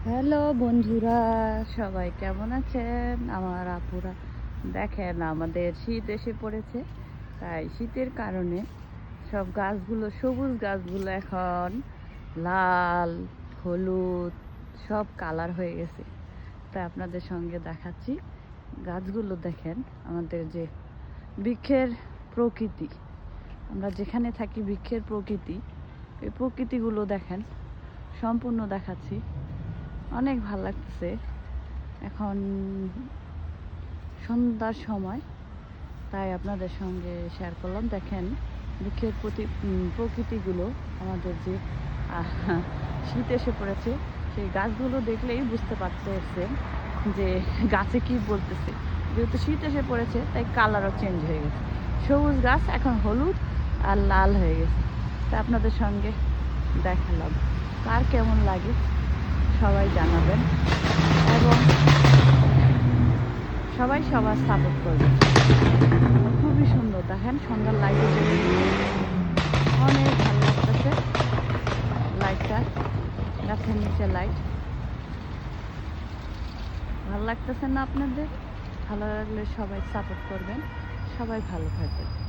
Hello বন্ধুরা, সবাই কেমন আছেন? আমার আপুরা দেখেন, আমাদের শীত এসে পড়েছে। তাই শীতের কারণে সব গাছগুলো, সবুজ গাছগুলো এখন লাল, হলুদ সব কালার হয়ে গেছে। তাই আপনাদের সঙ্গে দেখাচ্ছি। গাছগুলো দেখেন, আমাদের যে বৃক্ষের প্রকৃতি, আমরা যেখানে থাকি বৃক্ষের প্রকৃতি, এই প্রকৃতিগুলো দেখেন, সম্পূর্ণ দেখাচ্ছি। অনেক ভালো লাগতেছে। এখন সন্ধ্যার সময়, তাই আপনাদের সঙ্গে শেয়ার করলাম। দেখেন বৃক্ষের প্রকৃতিগুলো, আমাদের যে শীত এসে পড়েছে, সেই গাছগুলো দেখলেই বুঝতে পারতেছেন যে গাছে কি বলতেছে। যেহেতু শীত এসে পড়েছে, তাই কালারও চেঞ্জ হয়ে গেছে। সবুজ গাছ এখন হলুদ আর লাল হয়ে গেছে। তাই আপনাদের সঙ্গে দেখালাম। কার কেমন লাগে সবাই জানাবেন, এবং সবাই সবার সাপোর্ট করবেন। খুবই সুন্দর দেখেন, সন্ধ্যার লাইটে জ্বলে অনেক ভালো লাগতেছে। লাইটটা, গাছের নিচে লাইট, ভালো লাগতেছে না আপনাদের? ভালো লাগলে সবাই সাপোর্ট করবেন। সবাই ভালো থাকবেন।